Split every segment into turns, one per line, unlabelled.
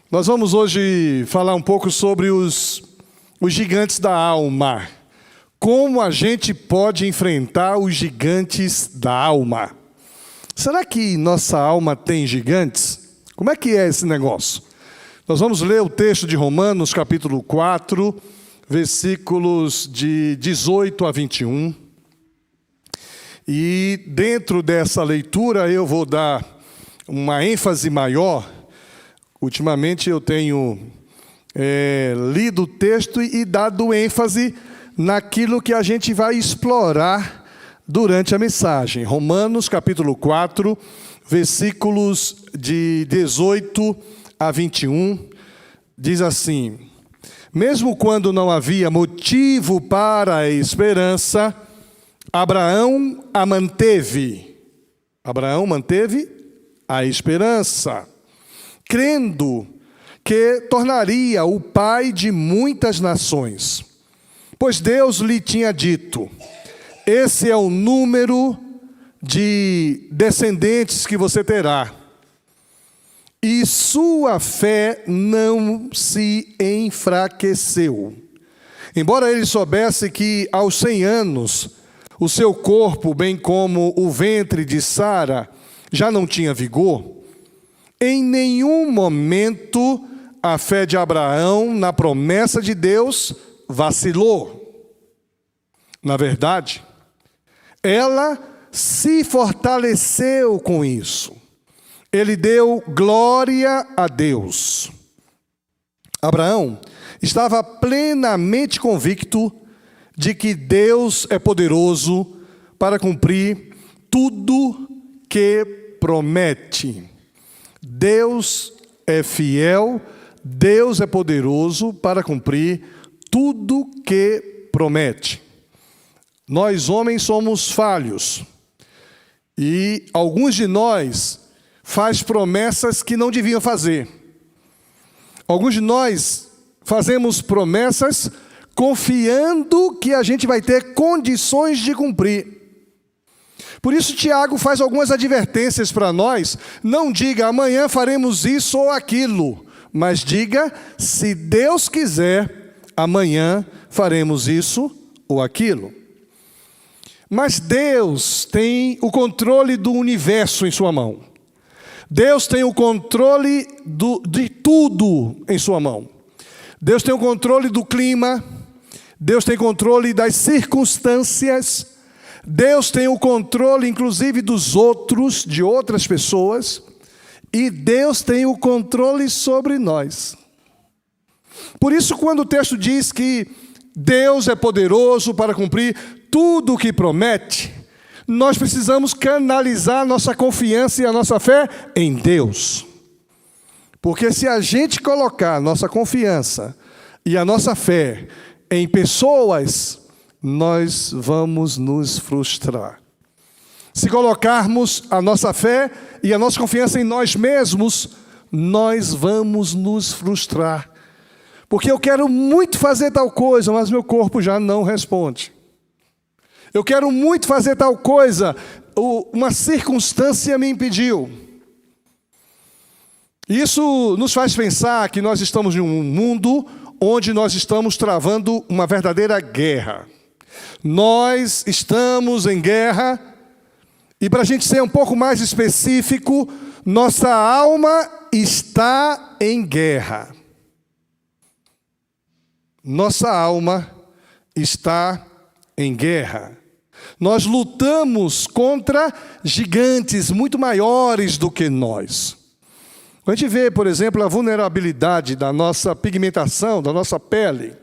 Nós vamos hoje falar um pouco sobre os gigantes da alma. Como a gente pode enfrentar os gigantes da alma? Será que nossa alma tem gigantes? Como é que é esse negócio? Nós vamos ler o texto de Romanos, capítulo 4, versículos de 18 a 21. E dentro dessa leitura eu vou dar uma ênfase maior. Ultimamente eu tenho lido o texto e dado ênfase naquilo que a gente vai explorar durante a mensagem. Romanos capítulo 4, versículos de 18 a 21, diz assim: mesmo quando não havia motivo para a esperança, Abraão a manteve. Abraão manteve a esperança, crendo que tornaria o pai de muitas nações. Pois Deus lhe tinha dito: esse é o número de descendentes que você terá. E sua fé não se enfraqueceu. Embora ele soubesse que aos 100 anos, o seu corpo, bem como o ventre de Sara, já não tinha vigor, em nenhum momento a fé de Abraão na promessa de Deus vacilou. Na verdade, ela se fortaleceu com isso. Ele deu glória a Deus. Abraão estava plenamente convicto de que Deus é poderoso para cumprir tudo que promete. Deus é fiel, Deus é poderoso para cumprir tudo que promete. Nós, homens, somos falhos. E alguns de nós faz promessas que não deviam fazer. Alguns de nós fazemos promessas confiando que a gente vai ter condições de cumprir. Por isso Tiago faz algumas advertências para nós. Não diga amanhã faremos isso ou aquilo, mas diga, se Deus quiser, amanhã faremos isso ou aquilo. Mas Deus tem o controle do universo em sua mão. Deus tem o controle de tudo em sua mão. Deus tem o controle do clima. Deus tem controle das circunstâncias. Deus tem o controle, inclusive, dos outros, de outras pessoas. E Deus tem o controle sobre nós. Por isso, quando o texto diz que Deus é poderoso para cumprir tudo o que promete, nós precisamos canalizar nossa confiança e a nossa fé em Deus. Porque se a gente colocar nossa confiança e a nossa fé em pessoas, nós vamos nos frustrar. Se colocarmos a nossa fé e a nossa confiança em nós mesmos, nós vamos nos frustrar. Porque eu quero muito fazer tal coisa, mas meu corpo já não responde. Eu quero muito fazer tal coisa, uma circunstância me impediu. Isso nos faz pensar que nós estamos em um mundo onde nós estamos travando uma verdadeira guerra. Nós estamos em guerra, e para a gente ser um pouco mais específico, nossa alma está em guerra. Nossa alma está em guerra. Nós lutamos contra gigantes muito maiores do que nós. A gente vê, por exemplo, a vulnerabilidade da nossa pigmentação, da nossa pele.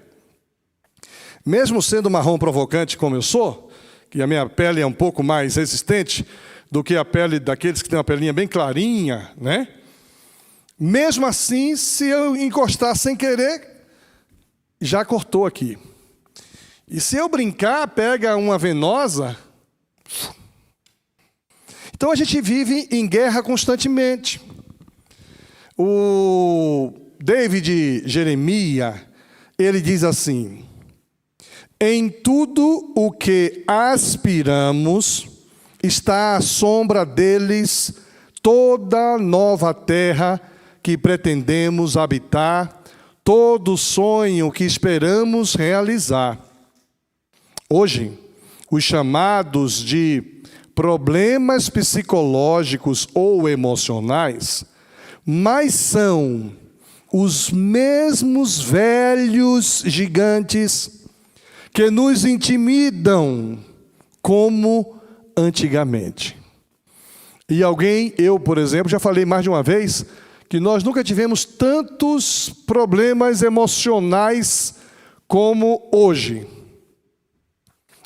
Mesmo sendo marrom provocante como eu sou, que a minha pele é um pouco mais resistente do que a pele daqueles que têm uma pelinha bem clarinha, né? Mesmo assim, se eu encostar sem querer, já cortou aqui. E se eu brincar, pega uma venosa. Então a gente vive em guerra constantemente. O David Jeremias, ele diz assim: em tudo o que aspiramos, está à sombra deles toda nova terra que pretendemos habitar, todo sonho que esperamos realizar. Hoje, os chamados de problemas psicológicos ou emocionais, mas são os mesmos velhos gigantes que nos intimidam como antigamente. E eu, por exemplo, já falei mais de uma vez que nós nunca tivemos tantos problemas emocionais como hoje.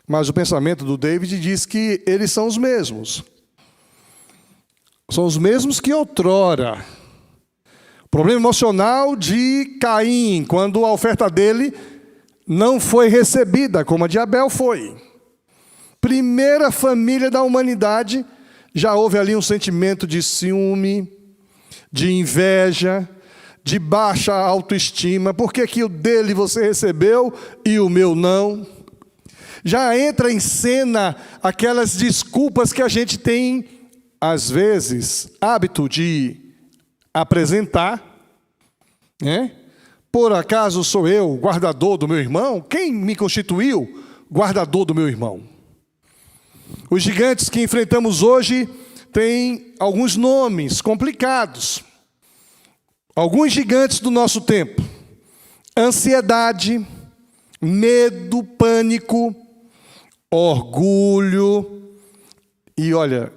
Mas o pensamento do David diz que eles são os mesmos. São os mesmos que outrora. O problema emocional de Caim, quando a oferta dele não foi recebida, como a de Abel foi. Primeira família da humanidade, já houve ali um sentimento de ciúme, de inveja, de baixa autoestima. Por que o dele você recebeu e o meu não? Já entra em cena aquelas desculpas que a gente tem, às vezes, hábito de apresentar, né? Por acaso sou eu guardador do meu irmão? Quem me constituiu guardador do meu irmão? Os gigantes que enfrentamos hoje têm alguns nomes complicados. Alguns gigantes do nosso tempo: ansiedade, medo, pânico, orgulho. E olha,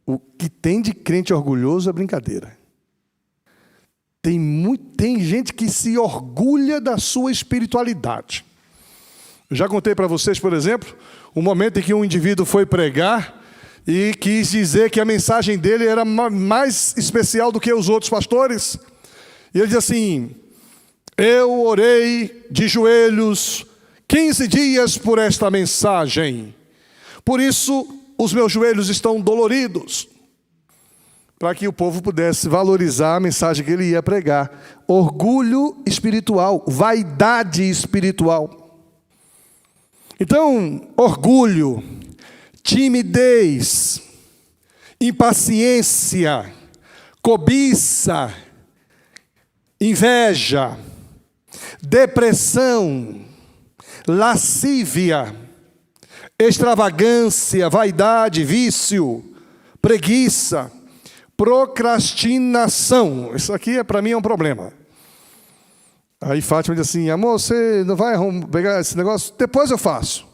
o que tem de crente orgulhoso é brincadeira. Tem gente que se orgulha da sua espiritualidade. Eu já contei para vocês, por exemplo, um momento em que um indivíduo foi pregar e quis dizer que a mensagem dele era mais especial do que os outros pastores. E ele diz assim: eu orei de joelhos 15 dias por esta mensagem. Por isso, os meus joelhos estão doloridos. Para que o povo pudesse valorizar a mensagem que ele ia pregar. Orgulho espiritual, vaidade espiritual. Então, orgulho, timidez, impaciência, cobiça, inveja, depressão, lascívia, extravagância, vaidade, vício, preguiça, procrastinação. Isso aqui para mim é um problema. Aí Fátima diz assim: amor, você não vai pegar esse negócio? Depois eu faço.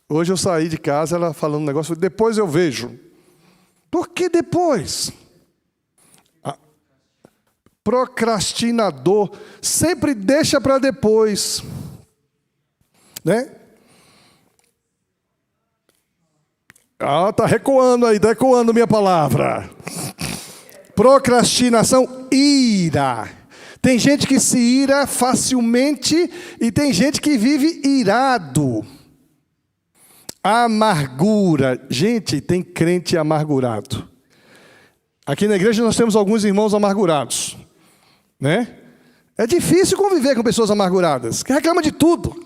Hoje eu saí de casa, ela falando um negócio, depois eu vejo. Por que depois? Procrastinador, sempre deixa para depois. Né? Está recuando aí, está ecoando minha palavra. Procrastinação, ira. Tem gente que se ira facilmente e tem gente que vive irado. Amargura. Gente, tem crente amargurado. Aqui na igreja nós temos alguns irmãos amargurados, né? É difícil conviver com pessoas amarguradas, que reclamam de tudo.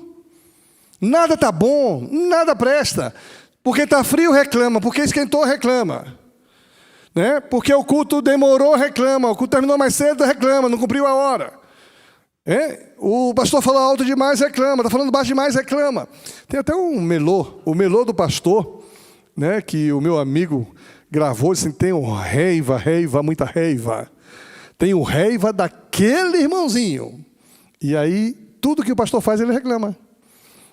Nada está bom, nada presta. Porque está frio, reclama. Porque esquentou, reclama. Né? Porque o culto demorou, reclama. O culto terminou mais cedo, reclama. Não cumpriu a hora. O pastor falou alto demais, reclama. Está falando baixo demais, reclama. Tem até um melô. O melô do pastor, né, que o meu amigo gravou, assim, tem reiva, muita reiva. Tem o reiva daquele irmãozinho. E aí, tudo que o pastor faz, ele reclama.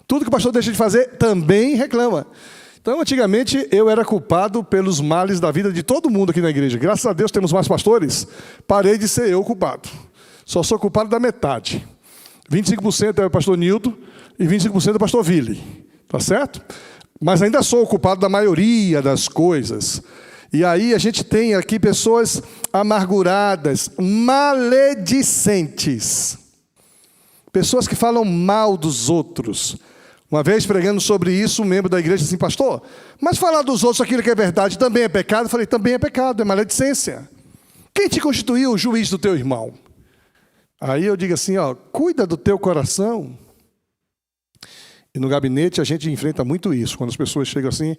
Tudo que o pastor deixa de fazer, também reclama. Então, antigamente, eu era culpado pelos males da vida de todo mundo aqui na igreja. Graças a Deus temos mais pastores. Parei de ser eu o culpado. Só sou culpado da metade. 25% é o pastor Nildo e 25% é o pastor Vili. Tá certo? Mas ainda sou o culpado da maioria das coisas. E aí a gente tem aqui pessoas amarguradas, maledicentes. Pessoas que falam mal dos outros. Uma vez pregando sobre isso, um membro da igreja disse assim: pastor, mas falar dos outros aquilo que é verdade também é pecado? Eu falei: também é pecado, é maledicência. Quem te constituiu o juiz do teu irmão? Aí eu digo assim, cuida do teu coração. E no gabinete a gente enfrenta muito isso, quando as pessoas chegam assim: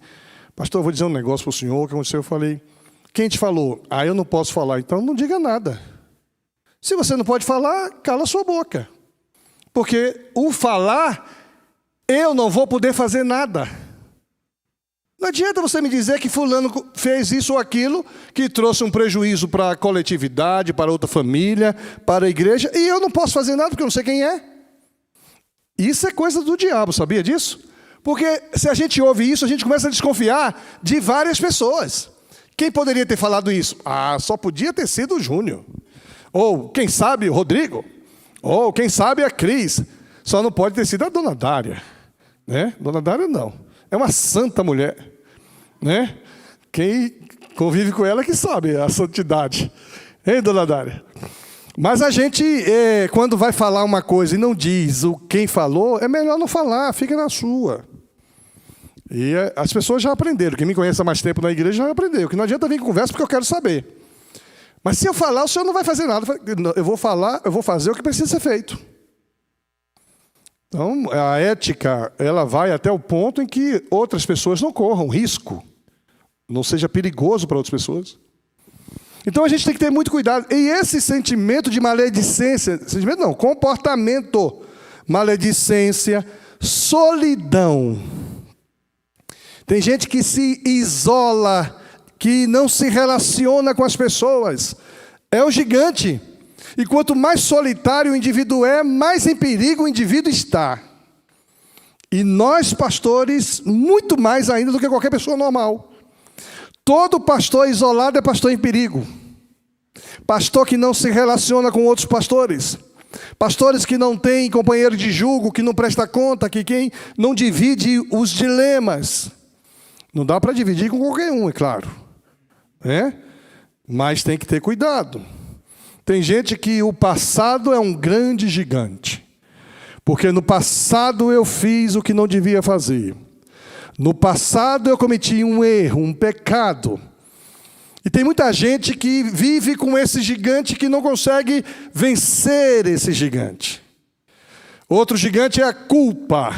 pastor, eu vou dizer um negócio para o senhor, o que aconteceu? Eu falei: quem te falou? Eu não posso falar. Então não diga nada. Se você não pode falar, cala sua boca. Porque o falar, eu não vou poder fazer nada. Não adianta você me dizer que fulano fez isso ou aquilo, que trouxe um prejuízo para a coletividade, para outra família, para a igreja, e eu não posso fazer nada porque eu não sei quem é. Isso é coisa do diabo, sabia disso? Porque se a gente ouve isso, a gente começa a desconfiar de várias pessoas. Quem poderia ter falado isso? Ah, só podia ter sido o Júnior. Ou, quem sabe, o Rodrigo. Ou, quem sabe, a Cris. Só não pode ter sido a dona Dária. Né? Dona Dária, não. É uma santa mulher. Né? Quem convive com ela que sabe a santidade. Hein, dona Dária? Mas a gente, quando vai falar uma coisa e não diz o quem falou, é melhor não falar, fica na sua. E as pessoas já aprenderam. Quem me conhece há mais tempo na igreja já aprendeu. Que não adianta vir com conversa porque eu quero saber. Mas se eu falar, o senhor não vai fazer nada. Eu vou falar, eu vou fazer o que precisa ser feito. Então, a ética, ela vai até o ponto em que outras pessoas não corram risco. Não seja perigoso para outras pessoas. Então, a gente tem que ter muito cuidado. E esse sentimento de maledicência, sentimento não, comportamento, maledicência, solidão. Tem gente que se isola, que não se relaciona com as pessoas. É o gigante. E quanto mais solitário o indivíduo é, mais em perigo o indivíduo está. E nós, pastores, muito mais ainda do que qualquer pessoa normal. Todo pastor isolado é pastor em perigo. Pastor que não se relaciona com outros pastores. Pastores que não têm companheiro de julgo, que não presta conta, que quem não divide os dilemas. Não dá para dividir com qualquer um, é claro. Mas tem que ter cuidado. Tem gente que o passado é um grande gigante. Porque no passado eu fiz o que não devia fazer. No passado eu cometi um erro, um pecado. E tem muita gente que vive com esse gigante que não consegue vencer esse gigante. Outro gigante é a culpa.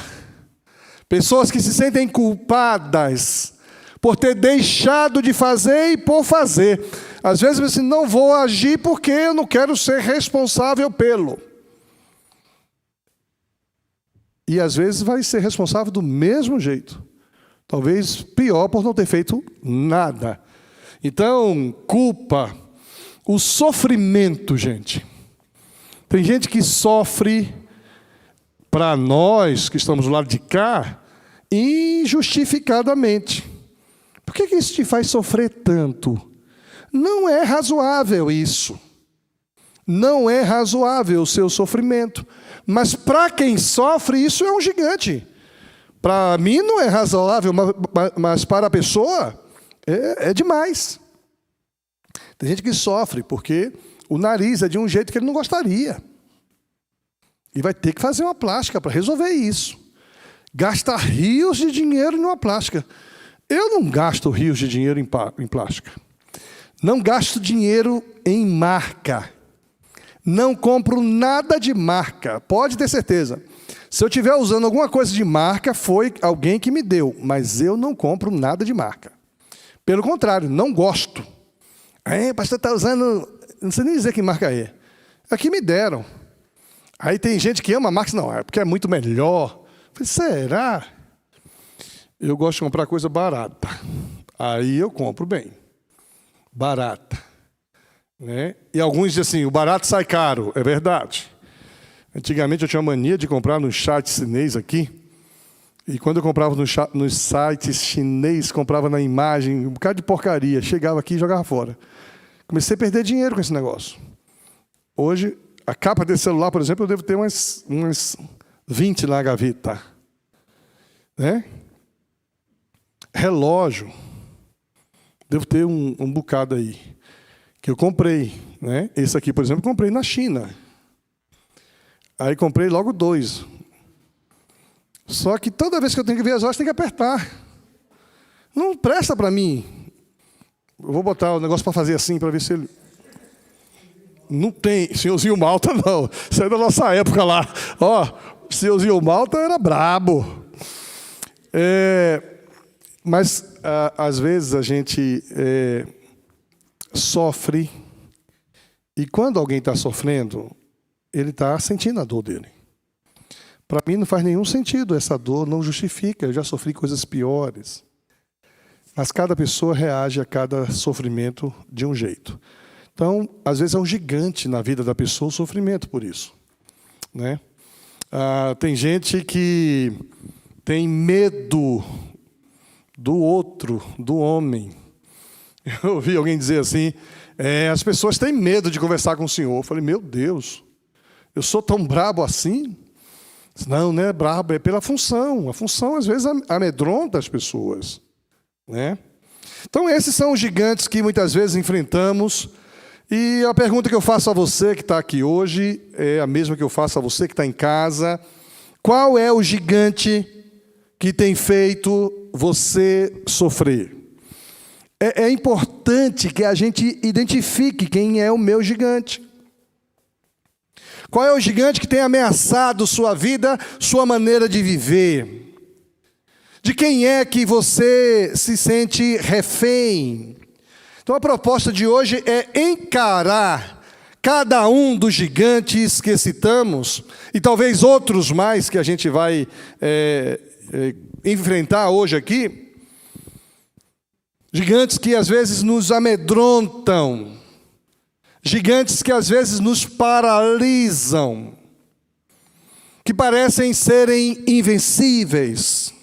Pessoas que se sentem culpadas por ter deixado de fazer e por fazer. Às vezes você não vou agir porque eu não quero ser responsável pelo. E às vezes vai ser responsável do mesmo jeito. Talvez pior por não ter feito nada. Então, culpa, o sofrimento, gente. Tem gente que sofre, para nós que estamos do lado de cá, injustificadamente. Por que isso te faz sofrer tanto? Não é razoável isso. Não é razoável o seu sofrimento. Mas para quem sofre, isso é um gigante. Para mim não é razoável, mas para a pessoa é demais. Tem gente que sofre porque o nariz é de um jeito que ele não gostaria. E vai ter que fazer uma plástica para resolver isso. Gasta rios de dinheiro numa plástica. Eu não gasto rios de dinheiro em plástica. Não gasto dinheiro em marca. Não compro nada de marca. Pode ter certeza. Se eu estiver usando alguma coisa de marca, foi alguém que me deu. Mas eu não compro nada de marca. Pelo contrário, não gosto. Aí, pastor, está usando... Não sei nem dizer que marca é. Aqui me deram. Aí tem gente que ama a marca. Não, é porque é muito melhor. Eu falei, será? Eu gosto de comprar coisa barata. Aí eu compro bem. Barata. Né? E alguns dizem assim, o barato sai caro. É verdade. Antigamente eu tinha mania de comprar no chat chinês aqui. E quando eu comprava nos sites chinês, comprava na imagem, um bocado de porcaria. Chegava aqui e jogava fora. Comecei a perder dinheiro com esse negócio. Hoje, a capa desse celular, por exemplo, eu devo ter umas 20 na gaveta. Né? Relógio. Devo ter um bocado aí. Que eu comprei. Né? Esse aqui, por exemplo, eu comprei na China. Aí comprei logo 2. Só que toda vez que eu tenho que ver as horas, tem que apertar. Não presta para mim. Eu vou botar o negócio para fazer assim, para ver se ele... Não tem. Senhorzinho Malta, não. Isso é da nossa época lá. Ó, senhorzinho Malta era brabo. Mas, às vezes, a gente sofre E quando alguém está sofrendo, ele está sentindo a dor dele. Para mim não faz nenhum sentido, essa dor não justifica, eu já sofri coisas piores. Mas cada pessoa reage a cada sofrimento de um jeito. Então, às vezes é um gigante na vida da pessoa o sofrimento por isso, né? Tem gente que tem medo do outro, do homem. Eu ouvi alguém dizer assim, as pessoas têm medo de conversar com o Senhor. Eu falei, meu Deus, eu sou tão brabo assim? Não é brabo, é pela função. A função, às vezes, amedronta as pessoas, né? Então, esses são os gigantes que muitas vezes enfrentamos. E a pergunta que eu faço a você que está aqui hoje é a mesma que eu faço a você que está em casa. Qual é o gigante que tem feito você sofrer? É importante que a gente identifique quem é o meu gigante. Qual é o gigante que tem ameaçado sua vida, sua maneira de viver? De quem é que você se sente refém? Então a proposta de hoje é encarar cada um dos gigantes que citamos, e talvez outros mais que a gente vai enfrentar hoje aqui. Gigantes que às vezes nos amedrontam. Gigantes que às vezes nos paralisam. Que parecem serem invencíveis.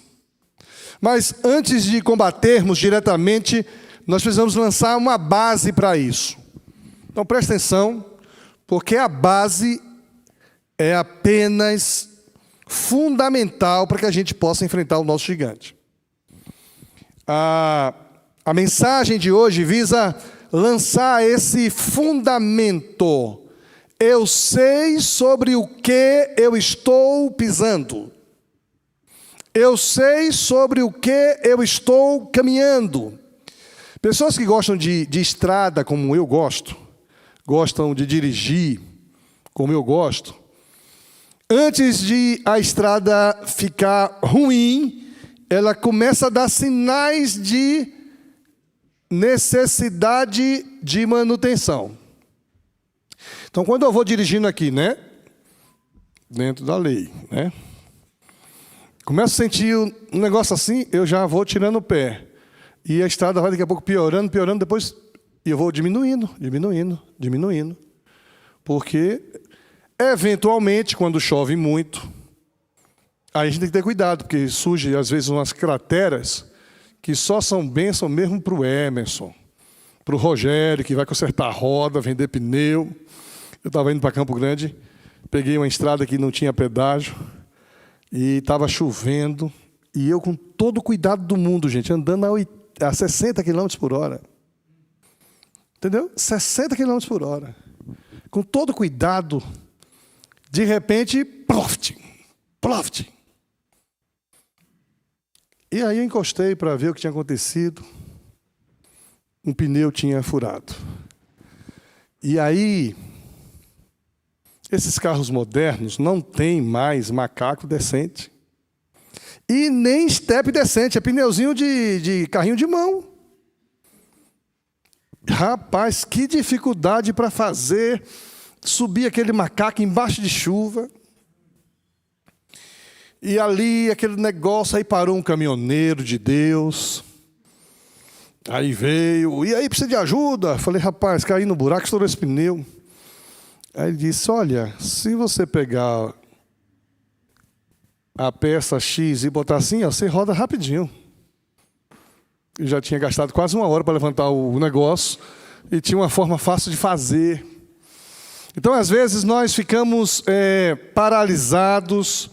Mas antes de combatermos diretamente, nós precisamos lançar uma base para isso. Então preste atenção, porque a base é apenas fundamental para que a gente possa enfrentar o nosso gigante. A mensagem de hoje visa lançar esse fundamento. Eu sei sobre o que eu estou pisando. Eu sei sobre o que eu estou caminhando. Pessoas que gostam de estrada, como eu gosto, gostam de dirigir, como eu gosto, antes de a estrada ficar ruim, ela começa a dar sinais de necessidade de manutenção. Então, quando eu vou dirigindo aqui, né, dentro da lei, né, começo a sentir um negócio assim, eu já vou tirando o pé. E a estrada vai daqui a pouco piorando, depois eu vou diminuindo. Porque, eventualmente, quando chove muito, aí a gente tem que ter cuidado, porque surge, às vezes, umas crateras que só são bênção mesmo para o Emerson, para o Rogério, que vai consertar a roda, vender pneu. Eu estava indo para Campo Grande, peguei uma estrada que não tinha pedágio, e estava chovendo, e eu com todo o cuidado do mundo, gente, andando a 60 km por hora. Entendeu? 60 km por hora. Com todo cuidado, de repente, ploft. E aí eu encostei para ver o que tinha acontecido. Um pneu tinha furado. E aí, esses carros modernos não têm mais macaco decente. E nem estepe decente, é pneuzinho de carrinho de mão. Rapaz, que dificuldade para fazer subir aquele macaco embaixo de chuva. E ali, aquele negócio, aí parou um caminhoneiro de Deus. Aí veio, e aí precisa de ajuda? Falei, rapaz, caí no buraco, estourou esse pneu. Aí ele disse, olha, se você pegar a peça X e botar assim, ó, você roda rapidinho. Eu já tinha gastado quase 1 hora para levantar o negócio e tinha uma forma fácil de fazer. Então, às vezes, nós ficamos paralisados,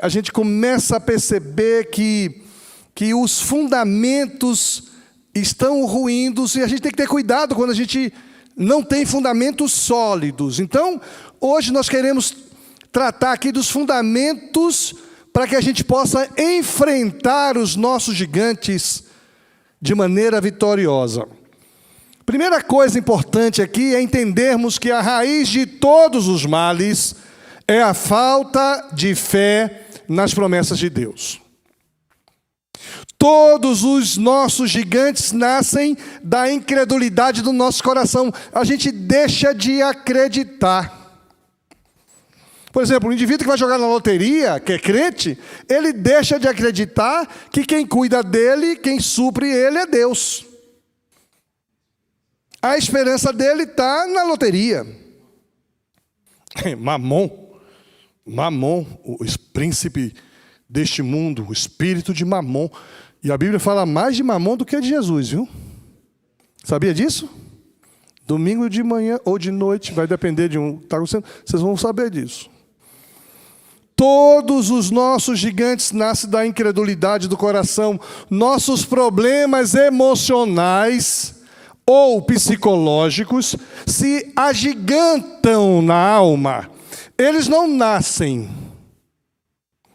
a gente começa a perceber que os fundamentos estão ruindo, e a gente tem que ter cuidado quando a gente não tem fundamentos sólidos. Então, hoje nós queremos tratar aqui dos fundamentos para que a gente possa enfrentar os nossos gigantes de maneira vitoriosa. Primeira coisa importante aqui é entendermos que a raiz de todos os males é a falta de fé nas promessas de Deus. Todos os nossos gigantes nascem da incredulidade do nosso coração. A gente deixa de acreditar. Por exemplo, um indivíduo que vai jogar na loteria, que é crente, ele deixa de acreditar que quem cuida dele, quem supre ele é Deus. A esperança dele está na loteria. Mamon, o príncipe deste mundo, o espírito de Mamon. E a Bíblia fala mais de Mamon do que de Jesus, viu? Sabia disso? Domingo de manhã ou de noite, vai depender de um que está acontecendo, vocês vão saber disso. Todos os nossos gigantes nascem da incredulidade do coração. Nossos problemas emocionais ou psicológicos se agigantam na alma. Eles não nascem,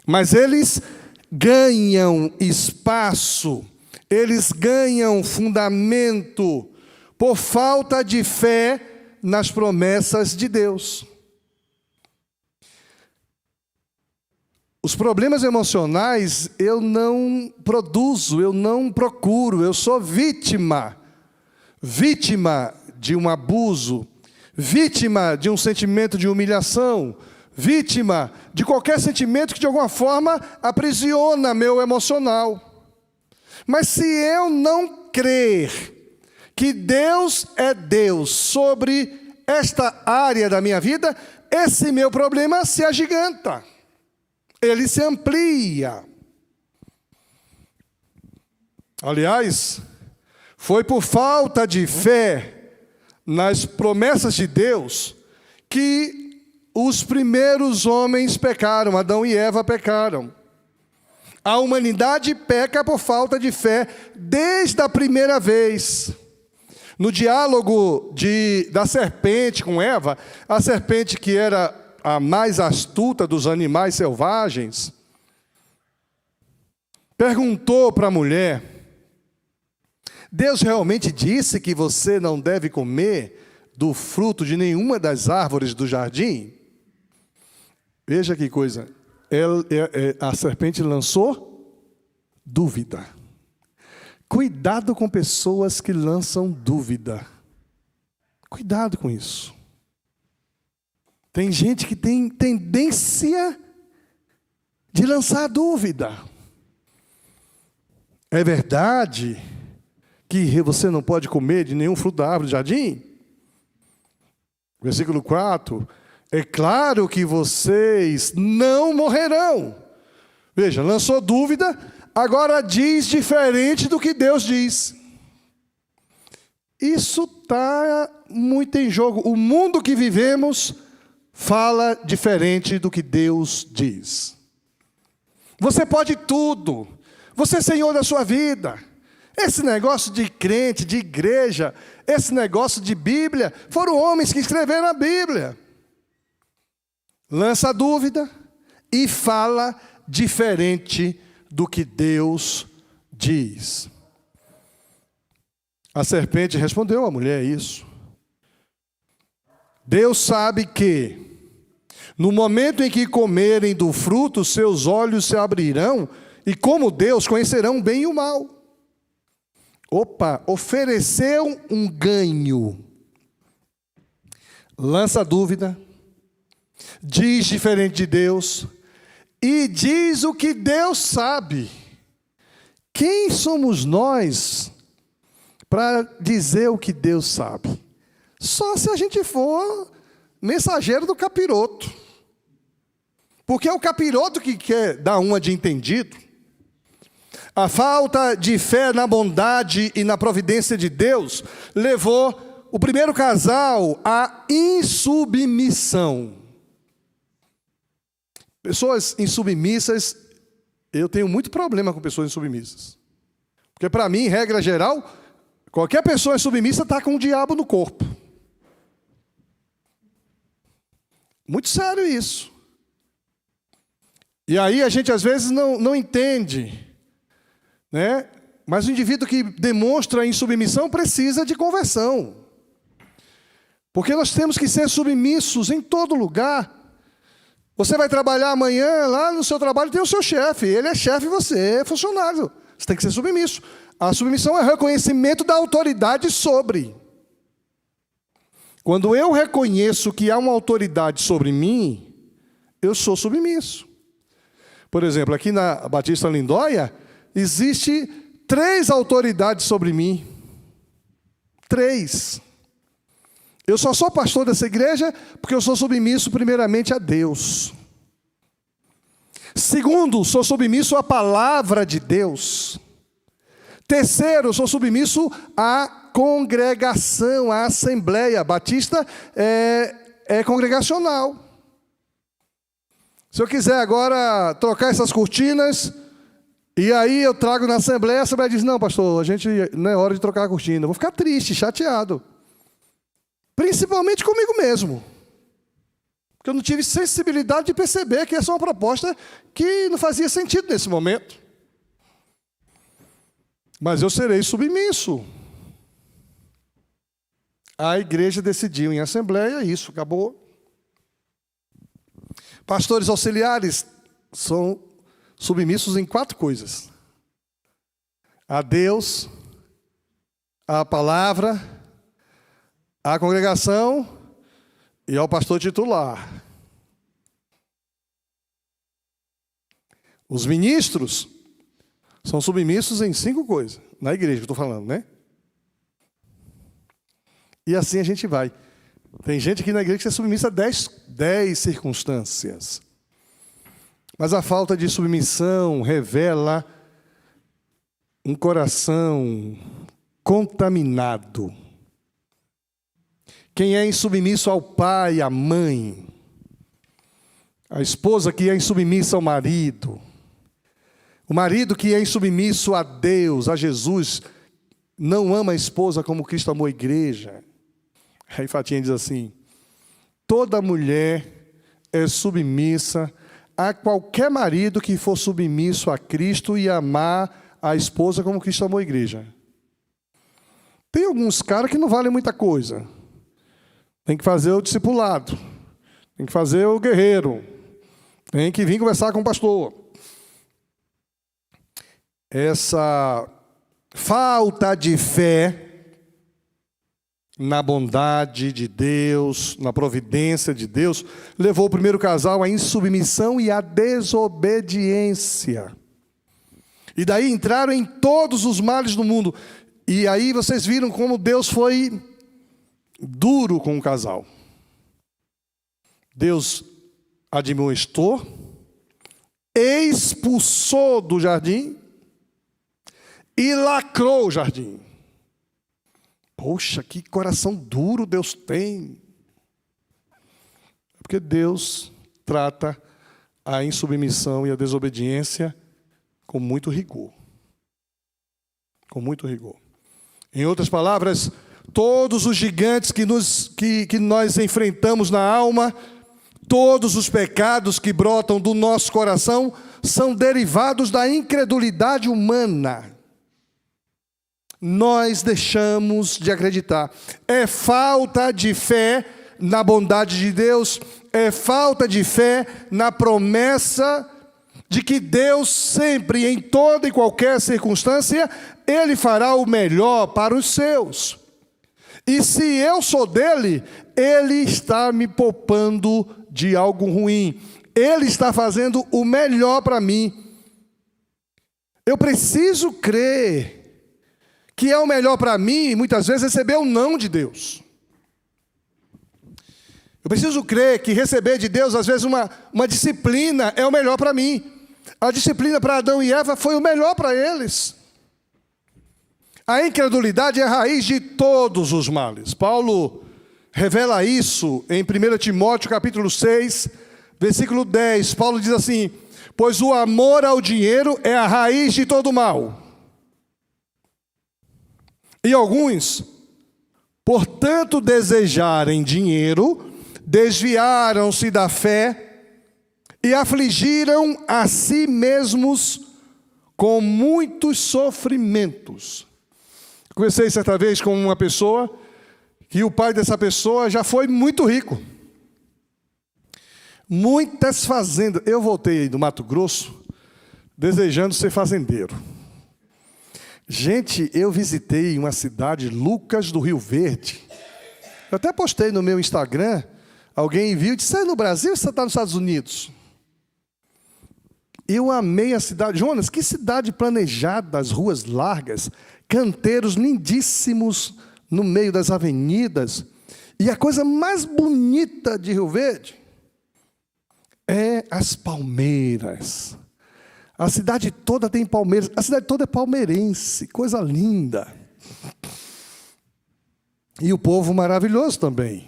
mas eles ganham espaço, eles ganham fundamento por falta de fé nas promessas de Deus. Os problemas emocionais eu não produzo, eu não procuro, eu sou vítima de um abuso, vítima de um sentimento de humilhação, vítima de qualquer sentimento que de alguma forma aprisiona meu emocional. Mas se eu não crer que Deus é Deus sobre esta área da minha vida, esse meu problema se agiganta. Ele se amplia. Aliás, foi por falta de fé nas promessas de Deus que os primeiros homens pecaram, Adão e Eva pecaram. A humanidade peca por falta de fé desde a primeira vez. No diálogo da serpente com Eva, a serpente que era a mais astuta dos animais selvagens, perguntou para a mulher: Deus realmente disse que você não deve comer do fruto de nenhuma das árvores do jardim? Veja que coisa, a serpente lançou dúvida. Cuidado com pessoas que lançam dúvida. Cuidado com isso. Tem gente que tem tendência de lançar dúvida. É verdade que você não pode comer de nenhum fruto da árvore do jardim? Versículo 4. É claro que vocês não morrerão. Veja, lançou dúvida, agora diz diferente do que Deus diz. Isso está muito em jogo. O mundo que vivemos fala diferente do que Deus diz. Você pode tudo. Você é senhor da sua vida. Esse negócio de crente, de igreja, esse negócio de Bíblia, foram homens que escreveram a Bíblia. Lança dúvida e fala diferente do que Deus diz. A serpente respondeu à mulher isso. Deus sabe que no momento em que comerem do fruto, seus olhos se abrirão e, como Deus, conhecerão o bem e o mal. Opa, ofereceu um ganho. Lança dúvida, diz diferente de Deus e diz o que Deus sabe. Quem somos nós para dizer o que Deus sabe? Só se a gente for mensageiro do capiroto. Porque é o capiroto que quer dar uma de entendido. A falta de fé na bondade e na providência de Deus levou o primeiro casal à insubmissão. Pessoas insubmissas, eu tenho muito problema com pessoas insubmissas. Porque para mim, em regra geral, qualquer pessoa insubmissa está com o diabo no corpo. Muito sério isso. E aí a gente às vezes não entende, né? Mas o indivíduo que demonstra insubmissão precisa de conversão. Porque nós temos que ser submissos em todo lugar. Você vai trabalhar amanhã, lá no seu trabalho tem o seu chefe. Ele é chefe e você é funcionário. Você tem que ser submisso. A submissão é o reconhecimento da autoridade sobre. Quando eu reconheço que há uma autoridade sobre mim, eu sou submisso. Por exemplo, aqui na Batista Lindóia, existe 3 autoridades sobre mim. 3. Eu só sou pastor dessa igreja porque eu sou submisso primeiramente a Deus. Segundo, sou submisso à palavra de Deus. Terceiro, sou submisso à congregação, à assembleia. Batista é congregacional. Se eu quiser agora trocar essas cortinas, e aí eu trago na assembleia, a assembleia diz, não, pastor, a gente não é hora de trocar a cortina. Eu vou ficar triste, chateado. Principalmente comigo mesmo. Porque eu não tive sensibilidade de perceber que essa é uma proposta que não fazia sentido nesse momento. Mas eu serei submisso. A igreja decidiu em assembleia, isso, acabou. Pastores auxiliares são submissos em 4 coisas: a Deus, à palavra, à congregação e ao pastor titular. Os ministros são submissos em 5 coisas. Na igreja que eu estou falando, né? E assim a gente vai. Tem gente aqui na igreja que é submissa a 10 circunstâncias. Mas a falta de submissão revela um coração contaminado. Quem é insubmisso ao pai, à mãe, a esposa que é insubmissa ao marido, o marido que é insubmisso a Deus, a Jesus, não ama a esposa como Cristo amou a igreja. Aí Fatinha diz assim: toda mulher é submissa a qualquer marido que for submisso a Cristo e amar a esposa como Cristo amou a igreja. Tem alguns caras que não valem muita coisa. Tem que fazer o discipulado. Tem que fazer o guerreiro. Tem que vir conversar com o pastor. Essa falta de fé na bondade de Deus, na providência de Deus, levou o primeiro casal à insubmissão e à desobediência. E daí entraram em todos os males do mundo. E aí vocês viram como Deus foi duro com o casal. Deus admoestou, expulsou do jardim e lacrou o jardim. Poxa, que coração duro Deus tem. Porque Deus trata a insubmissão e a desobediência com muito rigor. Com muito rigor. Em outras palavras, todos os gigantes que nós enfrentamos na alma, todos os pecados que brotam do nosso coração, são derivados da incredulidade humana. Nós deixamos de acreditar. É falta de fé na bondade de Deus, é falta de fé na promessa de que Deus sempre, em toda e qualquer circunstância, Ele fará o melhor para os seus. E se eu sou dele, Ele está me poupando de algo ruim. Ele está fazendo o melhor para mim. Eu preciso crer que é o melhor para mim, muitas vezes, receber o não de Deus. Eu preciso crer que receber de Deus, às vezes, uma disciplina é o melhor para mim. A disciplina para Adão e Eva foi o melhor para eles. A incredulidade é a raiz de todos os males. Paulo revela isso em 1 Timóteo capítulo 6, versículo 10. Paulo diz assim: pois o amor ao dinheiro é a raiz de todo mal. E alguns, por tanto desejarem dinheiro, desviaram-se da fé e afligiram a si mesmos com muitos sofrimentos. Conversei certa vez com uma pessoa que o pai dessa pessoa já foi muito rico. Muitas fazendas. Eu voltei do Mato Grosso desejando ser fazendeiro. Gente, eu visitei uma cidade, Lucas do Rio Verde. Eu até postei no meu Instagram, alguém viu e disse, você é no Brasil ou você está nos Estados Unidos? Eu amei a cidade. Jonas, que cidade planejada, as ruas largas, canteiros lindíssimos no meio das avenidas. E a coisa mais bonita de Rio Verde é as palmeiras. A cidade toda tem palmeiras. A cidade toda é palmeirense, coisa linda. E o povo maravilhoso também.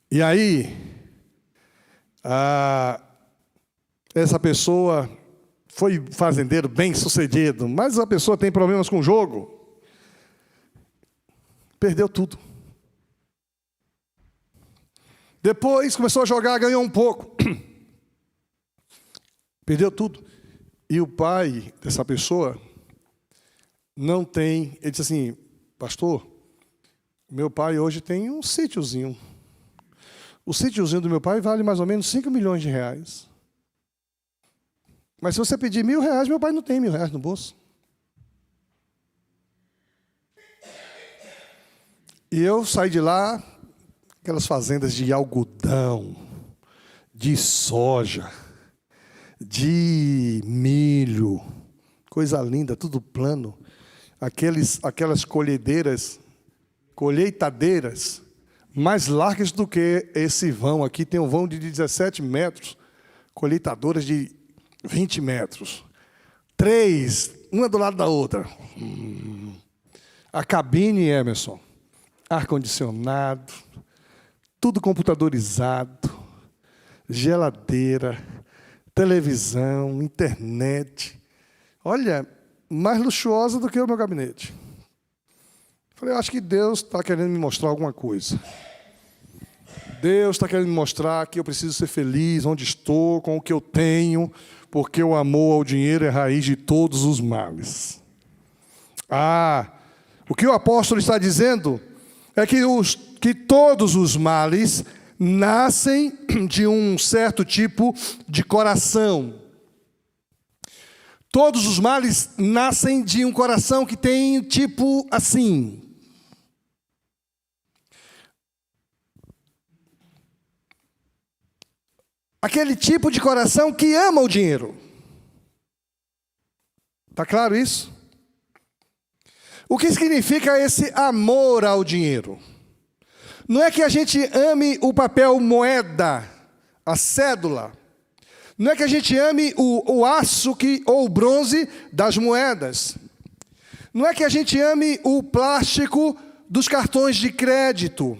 E aí, essa pessoa foi fazendeiro bem sucedido, mas a pessoa tem problemas com o jogo. Perdeu tudo. Depois começou a jogar, ganhou um pouco. Perdeu tudo. E o pai dessa pessoa não tem... Ele disse assim, pastor, meu pai hoje tem um sítiozinho. O sítiozinho do meu pai vale mais ou menos 5 milhões de reais. Mas se você pedir R$1.000, meu pai não tem R$1.000 no bolso. E eu saí de lá, aquelas fazendas de algodão, de soja, de milho, coisa linda, tudo plano. Aquelas colheitadeiras, mais largas do que esse vão aqui. Tem um vão de 17 metros, colheitadoras de 20 metros. 3, uma do lado da outra. A cabine, Emerson, ar-condicionado, tudo computadorizado, geladeira, televisão, internet. Olha, mais luxuosa do que o meu gabinete. Falei, eu acho que Deus está querendo me mostrar alguma coisa. Deus está querendo me mostrar que eu preciso ser feliz onde estou, com o que eu tenho, porque o amor ao dinheiro é a raiz de todos os males. O que o apóstolo está dizendo é que todos os males nascem de um certo tipo de coração. Todos os males nascem de um coração que tem tipo assim. Aquele tipo de coração que ama o dinheiro. Está claro isso? O que significa esse amor ao dinheiro? Não é que a gente ame o papel moeda, a cédula. Não é que a gente ame o aço ou o bronze das moedas. Não é que a gente ame o plástico dos cartões de crédito.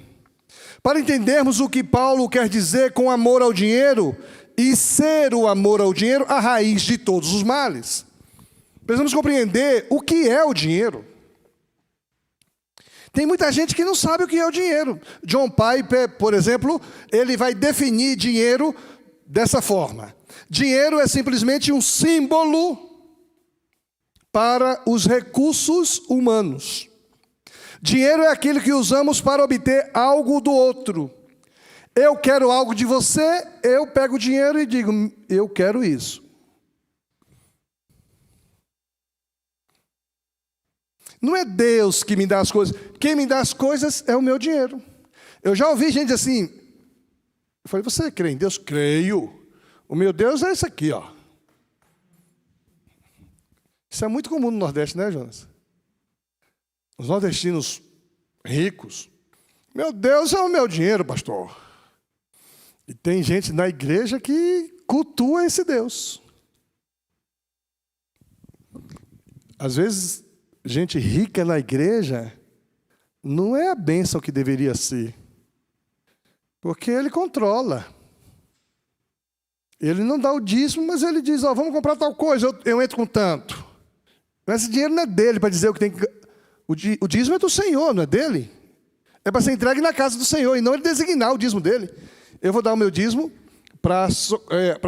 Para entendermos o que Paulo quer dizer com amor ao dinheiro e ser o amor ao dinheiro a raiz de todos os males, precisamos compreender o que é o dinheiro. Tem muita gente que não sabe o que é o dinheiro. John Piper, por exemplo, ele vai definir dinheiro dessa forma. Dinheiro é simplesmente um símbolo para os recursos humanos. Dinheiro é aquilo que usamos para obter algo do outro. Eu quero algo de você, eu pego o dinheiro e digo, eu quero isso. Não é Deus que me dá as coisas. Quem me dá as coisas é o meu dinheiro. Eu já ouvi gente assim. Eu falei, você crê em Deus? Creio. O meu Deus é esse aqui, ó. Isso é muito comum no Nordeste, né, Jonas? Os nordestinos ricos. Meu Deus é o meu dinheiro, pastor. E tem gente na igreja que cultua esse Deus. Às vezes, gente rica na igreja não é a bênção que deveria ser. Porque ele controla. Ele não dá o dízimo, mas ele diz, vamos comprar tal coisa, eu entro com tanto. Mas esse dinheiro não é dele para dizer o que tem que... O dízimo é do Senhor, não é dele. É para ser entregue na casa do Senhor, e não ele designar o dízimo dele. Eu vou dar o meu dízimo para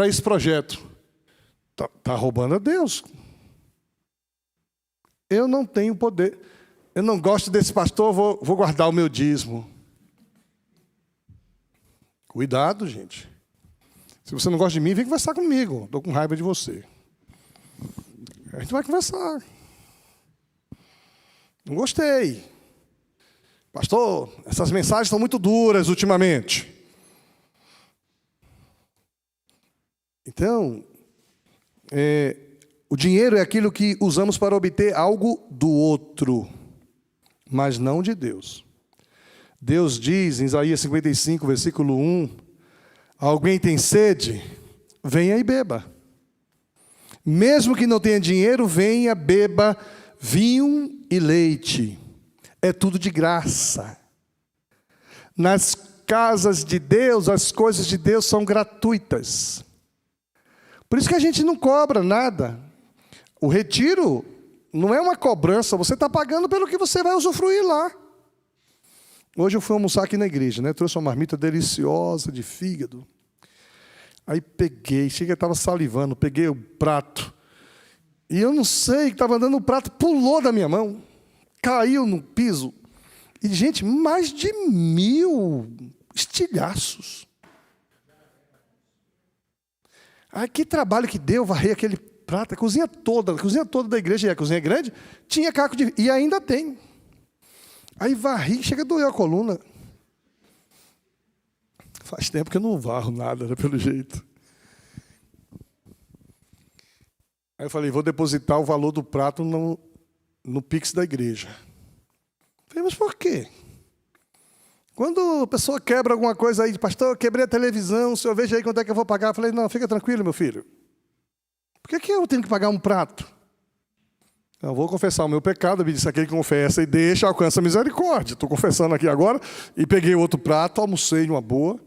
esse projeto. Está roubando a Deus. Eu não tenho poder. Eu não gosto desse pastor, vou guardar o meu dízimo. Cuidado, gente. Se você não gosta de mim, vem conversar comigo. Estou com raiva de você. A gente vai conversar. Não gostei. Pastor, essas mensagens estão muito duras ultimamente. Então, o dinheiro é aquilo que usamos para obter algo do outro, mas não de Deus. Deus diz em Isaías 55, versículo 1, alguém tem sede? Venha e beba. Mesmo que não tenha dinheiro, venha, beba vinho e leite. É tudo de graça. Nas casas de Deus, as coisas de Deus são gratuitas. Por isso que a gente não cobra nada. O retiro não é uma cobrança, você está pagando pelo que você vai usufruir lá. Hoje eu fui almoçar aqui na igreja, né? Trouxe uma marmita deliciosa de fígado. Aí peguei, cheguei, estava salivando, peguei o prato. E eu não sei, estava andando o prato, pulou da minha mão, caiu no piso. E, gente, mais de 1000 estilhaços. Aí que trabalho que deu, varrer aquele prato, a cozinha toda da igreja, e a cozinha é grande, tinha caco de... E ainda tem. Aí varri, chega a doer a coluna. Faz tempo que eu não varro nada, né, pelo jeito. Aí eu falei, vou depositar o valor do prato no Pix da igreja. Falei, mas por quê? Quando a pessoa quebra alguma coisa aí, pastor, eu quebrei a televisão, o senhor veja aí quanto é que eu vou pagar. Eu falei, não, fica tranquilo, meu filho. Por que eu tenho que pagar um prato? Eu vou confessar o meu pecado, me disse aquele que confessa e deixa, alcança a misericórdia. Estou confessando aqui agora, e peguei outro prato, almocei numa boa.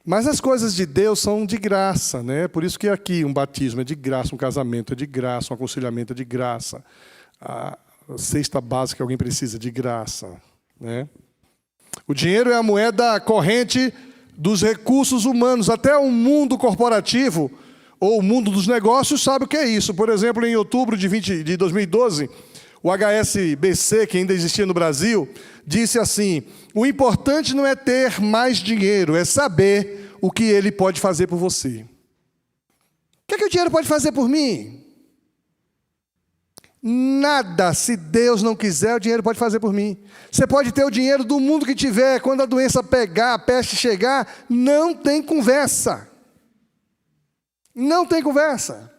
Mas as coisas de Deus são de graça, né? Por isso que aqui um batismo é de graça, um casamento é de graça, um aconselhamento é de graça. A cesta básica que alguém precisa de graça, né? O dinheiro é a moeda corrente dos recursos humanos. Até o mundo corporativo, ou o mundo dos negócios, sabe o que é isso. Por exemplo, em outubro de 2012, o HSBC, que ainda existia no Brasil, disse assim, o importante não é ter mais dinheiro, é saber o que ele pode fazer por você. O que o dinheiro pode fazer por mim? Nada, se Deus não quiser, o dinheiro pode fazer por mim. Você pode ter o dinheiro do mundo que tiver, quando a doença pegar, a peste chegar, não tem conversa. Não tem conversa.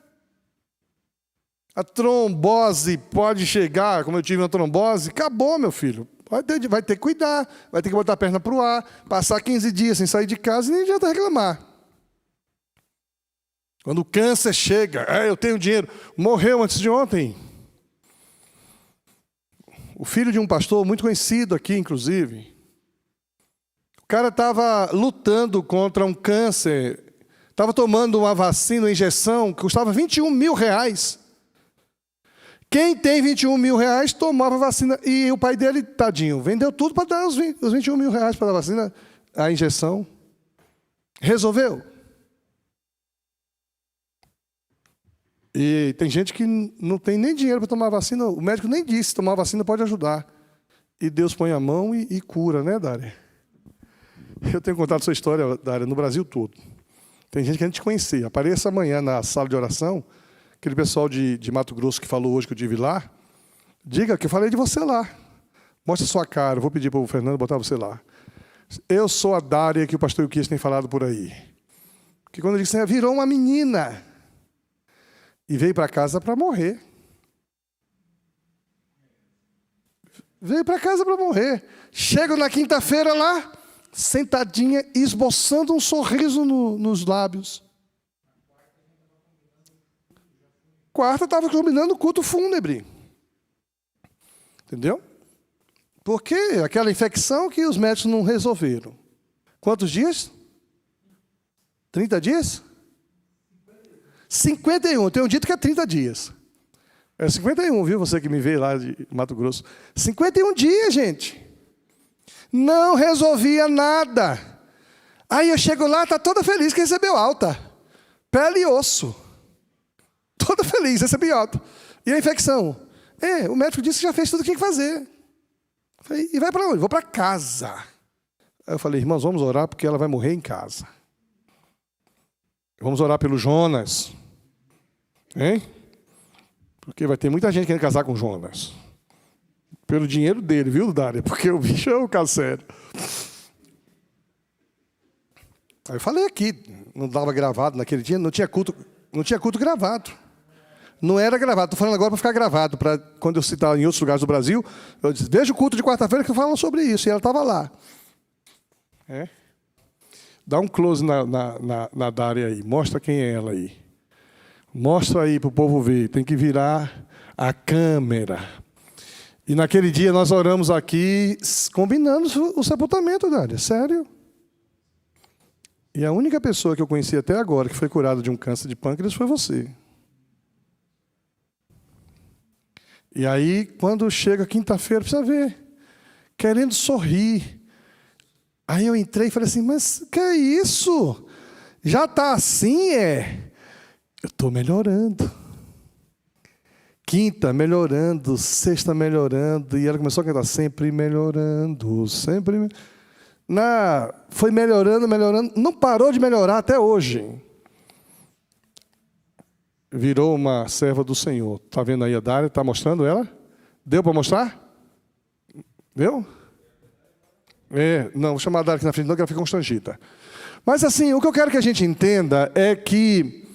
A trombose pode chegar, como eu tive uma trombose, acabou, meu filho. Vai ter que cuidar, vai ter que botar a perna para o ar, passar 15 dias sem sair de casa e nem adianta reclamar. Quando o câncer chega, eu tenho dinheiro, morreu antes de ontem. O filho de um pastor muito conhecido aqui, inclusive, o cara estava lutando contra um câncer, estava tomando uma vacina, uma injeção, que custava R$21 mil. Quem tem R$21 mil tomava vacina. E o pai dele, tadinho, vendeu tudo para dar os R$21 mil para a vacina, a injeção. Resolveu. E tem gente que não tem nem dinheiro para tomar vacina. O médico nem disse, tomar vacina pode ajudar. E Deus põe a mão e cura, né, Dária? Eu tenho contado essa história, Dária, no Brasil todo. Tem gente que a gente conhecia. Apareça amanhã na sala de oração, aquele pessoal de Mato Grosso que falou hoje que eu estive lá, diga que eu falei de você lá. Mostre a sua cara, eu vou pedir para o Fernando botar você lá. Eu sou a Dária que o pastor Euquias tem falado por aí. Que quando ele disse, virou uma menina. E veio para casa para morrer. Veio para casa para morrer. Chego na quinta-feira lá, sentadinha, esboçando um sorriso nos lábios. Quarta estava combinando o culto fúnebre. Entendeu? Porque aquela infecção que os médicos não resolveram. Quantos dias? 30 dias? 51. Tem um dito que é 30 dias. É 51, viu? Você que me vê lá de Mato Grosso. 51 dias, gente. Não resolvia nada. Aí eu chego lá, está toda feliz que recebeu alta. Pele e osso. Toda feliz, recebeu alta. E a infecção? O médico disse que já fez tudo o que tinha que fazer. Falei, e vai para onde? Vou para casa. Aí eu falei, irmãos, vamos orar porque ela vai morrer em casa. Vamos orar pelo Jonas. Hein? Porque vai ter muita gente querendo casar com Jonas. Pelo dinheiro dele, viu, Dária? Porque o bicho é o caso sério. Aí eu falei aqui, não dava gravado naquele dia, não tinha culto gravado. Não era gravado, estou falando agora para ficar gravado, para quando eu citar em outros lugares do Brasil, eu disse, veja o culto de quarta-feira que eu falo sobre isso, e ela estava lá. Dá um close na Dária aí, mostra quem é ela aí. Mostra aí para o povo ver, tem que virar a câmera. E naquele dia nós oramos aqui, combinando o sepultamento, Dária, sério. E a única pessoa que eu conheci até agora que foi curada de um câncer de pâncreas foi você. E aí, quando chega quinta-feira, precisa ver, querendo sorrir. Aí eu entrei e falei assim, mas que é isso? Já está assim, Eu estou melhorando. Quinta, melhorando. Sexta, melhorando. E ela começou a cantar, sempre melhorando, sempre... Foi melhorando, não parou de melhorar até hoje. Virou uma serva do Senhor. Está vendo aí a Dária? Está mostrando ela? Deu para mostrar? Deu? Não, vou chamar a Dária aqui na frente, não, que ela fica constrangida. Mas assim, o que eu quero que a gente entenda é que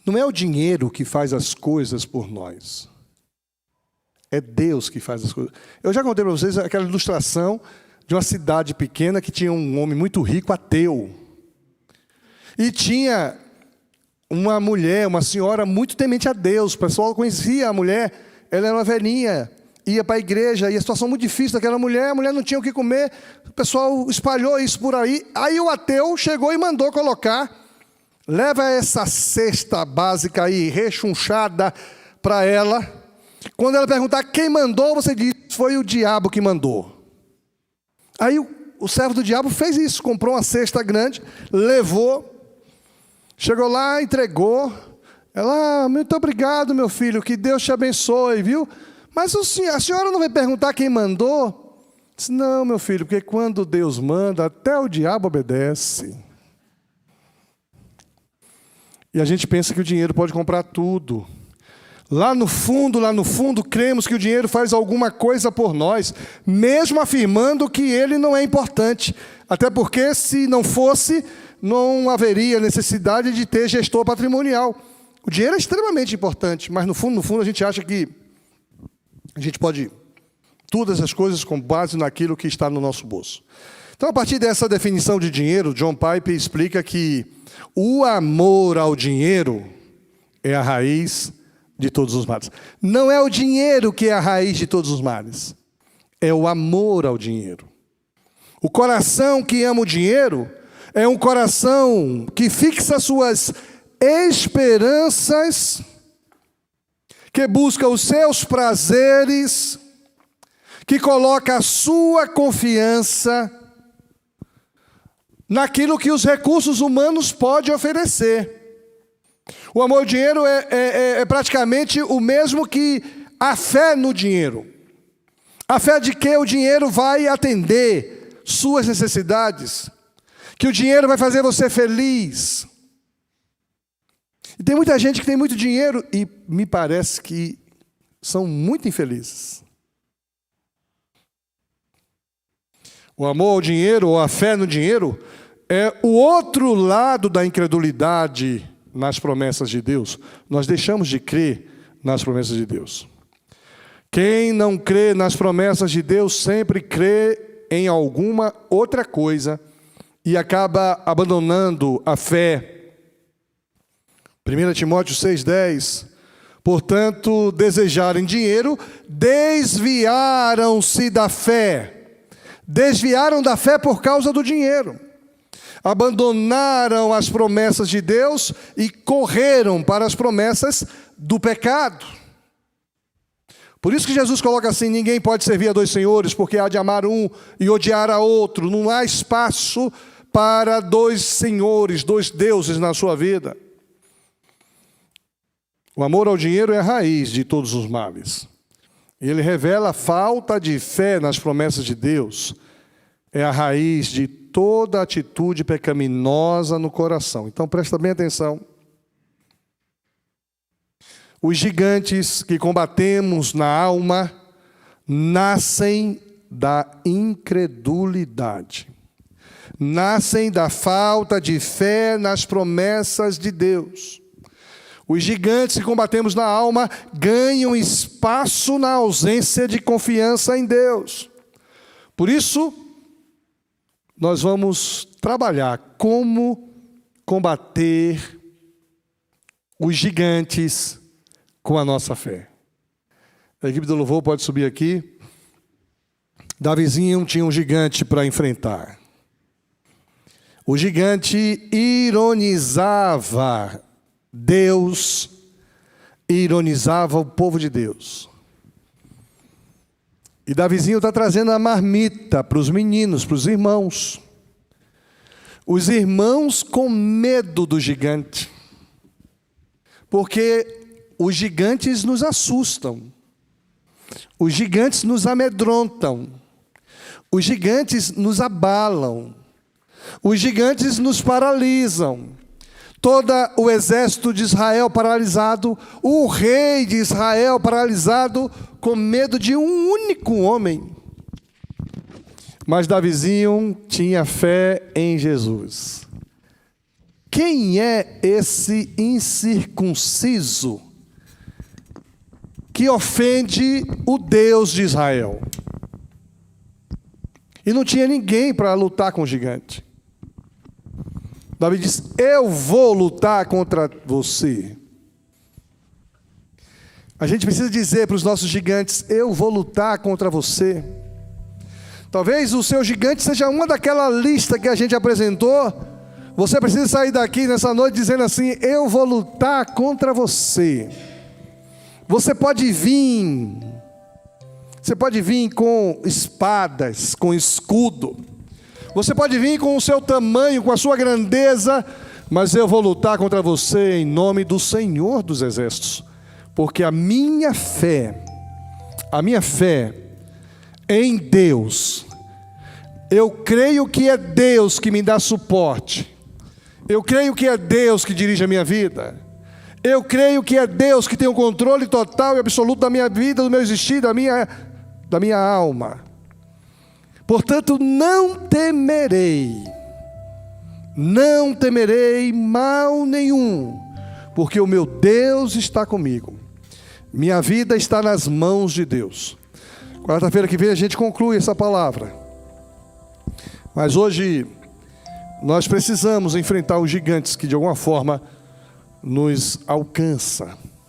não é o dinheiro que faz as coisas por nós. É Deus que faz as coisas. Eu já contei para vocês aquela ilustração de uma cidade pequena que tinha um homem muito rico, ateu. E tinha uma mulher, uma senhora muito temente a Deus. O pessoal conhecia a mulher, ela era uma velhinha, ia para a igreja, e a situação muito difícil daquela mulher, a mulher não tinha o que comer, o pessoal espalhou isso por aí. Aí o ateu chegou e mandou colocar, leva essa cesta básica aí, rechonchada, para ela. Quando ela perguntar quem mandou, você diz, foi o diabo que mandou. Aí o servo do diabo fez isso, comprou uma cesta grande, levou, chegou lá, entregou. Ela, muito obrigado, meu filho, que Deus te abençoe, viu? Mas a senhora não vai perguntar quem mandou? Disse, não, meu filho, porque quando Deus manda, até o diabo obedece. E a gente pensa que o dinheiro pode comprar tudo. Lá no fundo, cremos que o dinheiro faz alguma coisa por nós, mesmo afirmando que ele não é importante. Até porque, se não fosse, não haveria necessidade de ter gestor patrimonial. O dinheiro é extremamente importante, mas no fundo, a gente acha que a gente pode todas as coisas com base naquilo que está no nosso bolso. Então, a partir dessa definição de dinheiro, John Piper explica que o amor ao dinheiro é a raiz de todos os males. Não é o dinheiro que é a raiz de todos os males. É o amor ao dinheiro. O coração que ama o dinheiro é um coração que fixa suas esperanças, que busca os seus prazeres, que coloca a sua confiança naquilo que os recursos humanos podem oferecer. O amor ao dinheiro é praticamente o mesmo que a fé no dinheiro. A fé de que o dinheiro vai atender suas necessidades, que o dinheiro vai fazer você feliz. E tem muita gente que tem muito dinheiro e me parece que são muito infelizes. O amor ao dinheiro ou a fé no dinheiro é o outro lado da incredulidade nas promessas de Deus. Nós deixamos de crer nas promessas de Deus. Quem não crê nas promessas de Deus sempre crê em alguma outra coisa e acaba abandonando a fé. 1 Timóteo 6,10. Portanto, desejarem dinheiro, desviaram-se da fé. Desviaram da fé por causa do dinheiro. Abandonaram as promessas de Deus e correram para as promessas do pecado. Por isso que Jesus coloca assim, ninguém pode servir a dois senhores, porque há de amar um e odiar a outro. Não há espaço para dois senhores, dois deuses na sua vida. O amor ao dinheiro é a raiz de todos os males. Ele revela a falta de fé nas promessas de Deus. É a raiz de toda atitude pecaminosa no coração. Então, presta bem atenção. Os gigantes que combatemos na alma nascem da incredulidade. Nascem da falta de fé nas promessas de Deus. Os gigantes que combatemos na alma ganham espaço na ausência de confiança em Deus. Por isso, nós vamos trabalhar como combater os gigantes com a nossa fé. A equipe do louvor pode subir aqui. Davizinho tinha um gigante para enfrentar. O gigante ironizava Deus, ironizava o povo de Deus. E Davizinho está trazendo a marmita para os meninos, para os irmãos. Os irmãos com medo do gigante. Porque os gigantes nos assustam. Os gigantes nos amedrontam. Os gigantes nos abalam. Os gigantes nos paralisam. Todo o exército de Israel paralisado, o rei de Israel paralisado, com medo de um único homem. Mas Davizinho tinha fé em Jesus. Quem é esse incircunciso que ofende o Deus de Israel? E não tinha ninguém para lutar com o gigante. Davi diz: eu vou lutar contra você. A gente precisa dizer para os nossos gigantes: eu vou lutar contra você. Talvez o seu gigante seja uma daquela lista que a gente apresentou. Você precisa sair daqui nessa noite dizendo assim: eu vou lutar contra você. Você pode vir. Você pode vir com espadas, com escudo. Você pode vir com o seu tamanho, com a sua grandeza, mas eu vou lutar contra você em nome do Senhor dos Exércitos. Porque a minha fé em Deus, eu creio que é Deus que me dá suporte. Eu creio que é Deus que dirige a minha vida. Eu creio que é Deus que tem o controle total e absoluto da minha vida, do meu existir, da minha alma. Portanto, não temerei mal nenhum, porque o meu Deus está comigo. Minha vida está nas mãos de Deus. Quarta-feira que vem a gente conclui essa palavra. Mas hoje nós precisamos enfrentar os gigantes que de alguma forma nos alcançam.